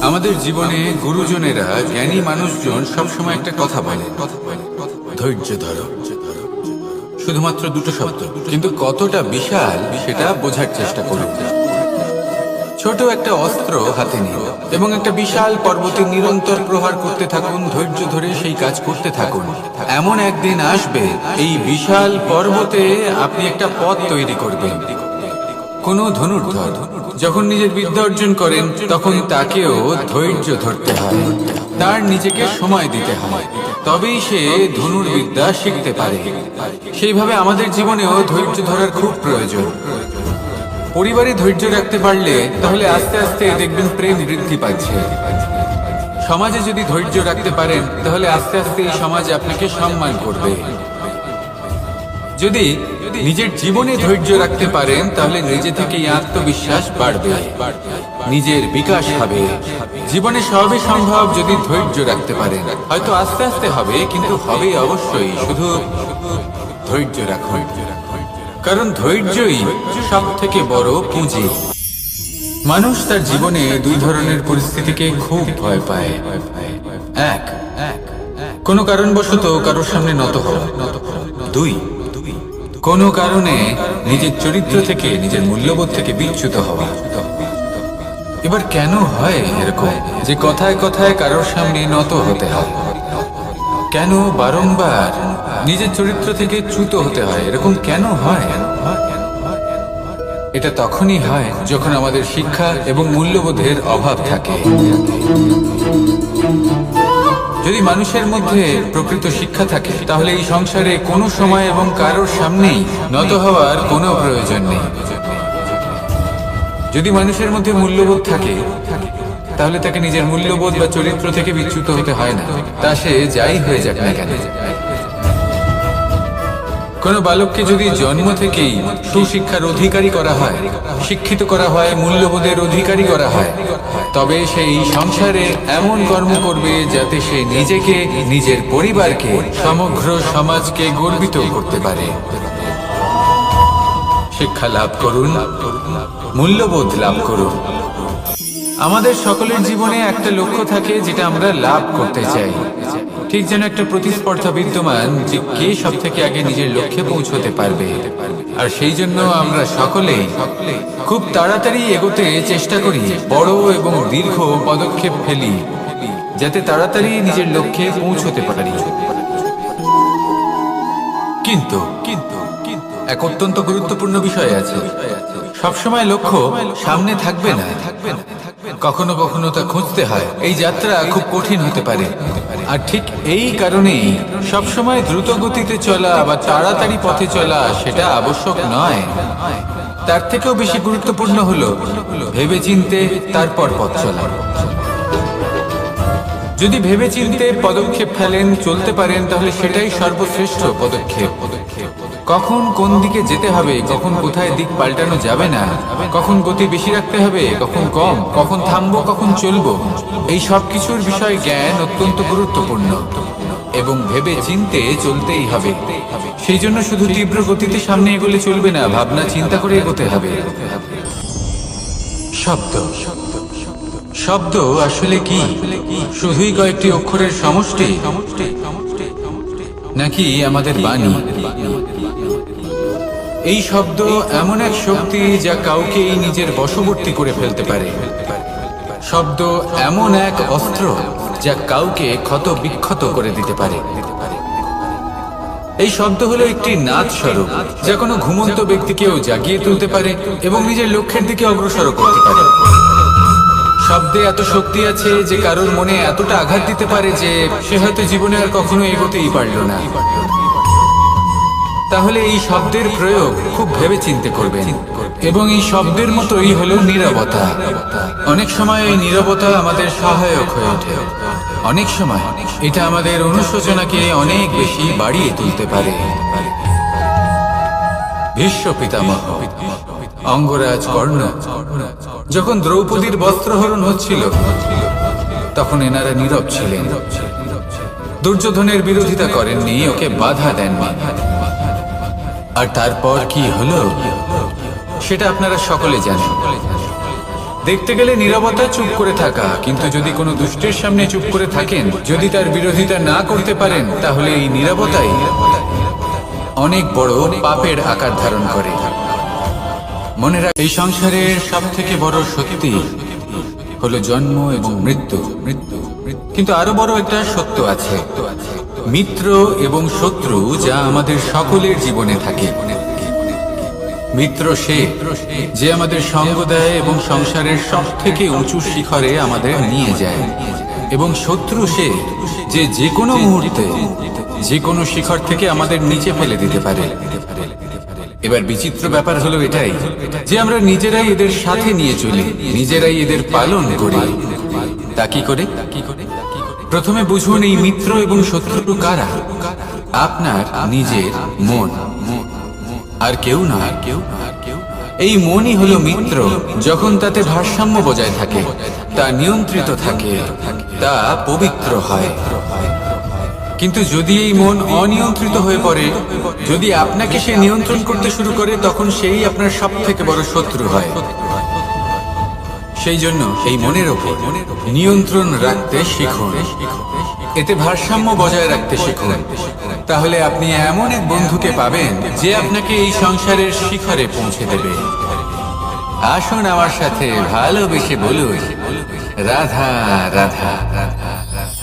আমাদের জীবনে গুরুজনেরা, জ্ঞানী মানুষজন সবসময় একটা কথা বলে, ধৈর্য ধরো। শুধুমাত্র দুটো শব্দ, কিন্তু কতটা বিশাল সেটা বোঝার চেষ্টা করুন। ছোট একটা অস্ত্র হাতে নিন এবং একটা বিশাল পর্বতে নিরন্তর প্রহার করতে থাকুন। ধৈর্য ধরে সেই কাজ করতে থাকুন। এমন একদিন আসবে, এই বিশাল পর্বতে আপনি একটা পথ তৈরি করবেন। কোনো ধনুর্ধর যখন নিজের বিদ্যা অর্জন করেন, তখন তাকেও ধৈর্য ধরতে হয়, তার নিজেকে সময় দিতে হয়, তবেই সে ধনুর্বিদ্যা শিখতে পারে। সেইভাবে আমাদের জীবনেও ধৈর্য ধরার খুব প্রয়োজন। পরিবারে ধৈর্য রাখতে পারলে তাহলে আস্তে আস্তে দেখবেন প্রেম বৃদ্ধি পাচ্ছে। সমাজে যদি ধৈর্য রাখতে পারেন, তাহলে আস্তে আস্তে এই সমাজ আপনাকে সম্মান করবে। যদি নিজের জীবনে ধৈর্য রাখতে পারেন, তাহলে নিজে থেকেই আত্মবিশ্বাস বাড়বে, নিজের বিকাশ হবে। জীবনে সবই সম্ভব যদি ধৈর্য রাখতে পারেন। হয়তো আস্তে আস্তে হবে, কিন্তু হবে অবশ্যই। শুধু ধৈর্য রাখুন, কারণ ধৈর্যই সব থেকে বড় পুঁজি। মানুষ তার জীবনে দুই ধরনের পরিস্থিতিকে খুব ভয় পায়। এক, কোনো কারণবশত কারোর সামনে নত হওয়া। দুই, কোনো কারণে নিজের চরিত্র থেকে, নিজের মূল্যবোধ থেকে বিচ্যুত হওয়া। এবার কেন হয় এরকম যে কথায় কথায় কারোর সামনে নত হতে হয়? কেন বারংবার নিজের চরিত্র থেকে চ্যুত হতে হয়? এরকম কেন হয়? এটা তখনই হয় যখন আমাদের শিক্ষা এবং মূল্যবোধের অভাব থাকে। যদি মানুষের মধ্যে প্রকৃত শিক্ষা থাকে, তাহলে এই সংসারে কোনো সময় এবং কারোর সামনেই নত হওয়ার কোনো প্রয়োজন নেই। যদি মানুষের মধ্যে মূল্যবোধ থাকে, তাহলে তাকে নিজের মূল্যবোধ বা চরিত্র থেকে বিচ্যুত হতে হয় না, তা সে যাই হয়ে যাক না কেন। কোনো বালককে যদি জন্ম থেকেই সুশিক্ষার অধিকারী করা হয়, শিক্ষিত করা হয়, মূল্যবোধের অধিকারী করা হয়, তবে সেই সংসারে এমন কর্ম করবে যাতে সে নিজেকে, নিজের পরিবারকে, সমগ্র সমাজকে গর্বিত করতে পারে। শিক্ষা লাভ করুন, মূল্যবোধ লাভ করুন। আমাদের সকলের জীবনে একটা লক্ষ্য থাকে যেটা আমরা লাভ করতে চাই। ঠিক যেন একটা প্রতিস্পর্ধা বিদ্যমান যে কে সব থেকে আগে নিজের লক্ষ্যে পৌঁছতে পারবে। আর সেই জন্য আমরা সকলেই খুব তাড়াতাড়ি এগোতে চেষ্টা করি, বড় এবং দীর্ঘ পদক্ষেপ ফেলি, যাতে তাড়াতাড়ি নিজের লক্ষ্যে পৌঁছতে পারি। কিন্তু এক অত্যন্ত গুরুত্বপূর্ণ বিষয় আছে। সবসময় লক্ষ্য সামনে থাকবে না, কখনো কখনো তা খুঁজতে হয়। এই যাত্রা খুব কঠিন হতে পারে। আর ঠিক এই কারণেই সবসময় দ্রুত গতিতে চলা বা তাড়াতাড়ি পথে চলা সেটা আবশ্যক নয়। তার থেকেও বেশি গুরুত্বপূর্ণ হলো ভেবেচিন্তে তারপর পথ চলা। যদি ভেবেচিন্তে পদক্ষেপ ফেলেন, চলতে পারেন, তাহলে সেটাই সর্বশ্রেষ্ঠ পদক্ষেপ। কখন কোন দিকে যেতে হবে, কখন কোথায় দিক পাল্টানো যাবে না, কখন গতি বেশি রাখতে হবে, কখন কম, কখন থামবো, কখন চলবো, এই সব কিছুর বিষয় জ্ঞান অত্যন্ত গুরুত্বপূর্ণ এবং ভেবে চিন্তে চলতেই হবে। সেই জন্য শুধু তীব্র গতিতে সামনে এগোলে চলবে না, ভাবনা চিন্তা করে এগোতে হবে। শব্দ শব্দ আসলে কি? শুধুই কয়েকটি অক্ষরের সমষ্টি, নাকি আমাদের বাণী? এই শব্দ এমন এক শক্তি যা কাউকে নিজের বশবর্তী করে ফেলতে পারে। শব্দ এমন এক অস্ত্র যা কাউকে ক্ষত বিক্ষত করে দিতে পারে। এই শব্দ হলো একটি নাদ স্বরূপ যা কোনো ঘুমন্ত ব্যক্তিকেও জাগিয়ে তুলতে পারে এবং নিজের লক্ষ্যের দিকে অগ্রসর করতে পারে। শব্দে এত শক্তি আছে যে কারোর মনে এতটা আঘাত দিতে পারে যে সে হয়তো জীবনে আর কখনো এগোতেই পারল না। তাহলে এই শব্দের প্রয়োগ খুব ভেবে চিন্তে করবেন। এবং এই শব্দের মতোই হলো নীরবতা। অনেক সময় এই নীরবতা আমাদের সহায়ক হয়ে ওঠে। অনেক সময় এটা আমাদের অনুশোচনাকে অনেক বেশি বাড়িয়ে তুলতে পারে। ভীষ্ম পিতামহ, অঙ্গরাজ কর্ণ যখন দ্রৌপদীর বস্ত্রহরণ হচ্ছিল, তখন এনারা নীরব ছিলেন। দুর্যোধনের বিরোধিতা করেননি, ওকে বাধা দেননি। আর তারপর কি হলো সেটা আপনারা সকলে জানেন। দেখতে গেলে নীরবতা চুপ করে থাকা, কিন্তু যদি কোনো দুষ্টের সামনে চুপ করে থাকেন, যদি তার বিরোধিতা না করতে পারেন, তাহলে এই নীরবতাই অনেক বড় পাপের আকার ধারণ করে। মনে রাখ, এই সংসারের সব থেকে বড় সত্যি হলো জন্ম এবং মৃত্যু। কিন্তু আরো বড় একটা সত্য আছে, মিত্র এবং শত্রু, যা আমাদের সকলের জীবনে থাকে। মিত্র সে যে আমাদের সঙ্গ দেয় এবং সংসারের সব থেকে উঁচু শিখরে আমাদের নিয়ে যায়, এবং শত্রু সে যে যে কোনো মুহূর্তে যে কোনো শিখর থেকে আমাদের নিচে ফেলে দিতে পারে। এবার বিচিত্র ব্যাপার হলো এটাই যে আমরা নিজেরাই এদের সাথে নিয়ে চলি, নিজেরাই এদের পালন করি। তা কি করে? প্রথমে বুঝুন, এই মিত্র এবং শত্রু কারা? আপনার নিজের মন, আর কেউ না। এই মনই হলো মিত্র যখন তাতে ভারসাম্য বজায় থাকে, তা নিয়ন্ত্রিত থাকে, তা পবিত্র হয়। কিন্তু যদি এই মন অনিয়ন্ত্রিত হয়ে পড়ে, যদি আপনাকে সে নিয়ন্ত্রণ করতে শুরু করে, তখন সেই আপনার সব থেকে বড় শত্রু হয়। সেই জন্য এই মনের ওপর নিয়ন্ত্রণ রাখতে শিখুন, এতে ভারসাম্য বজায় রাখতে শিখুন। তাহলে আপনি এমন এক বন্ধুকে পাবেন যে আপনাকে এই সংসারের শিখরে পৌঁছে দেবে। আসুন আমার সাথে ভালোবেসে বলুন, রাধা রাধা।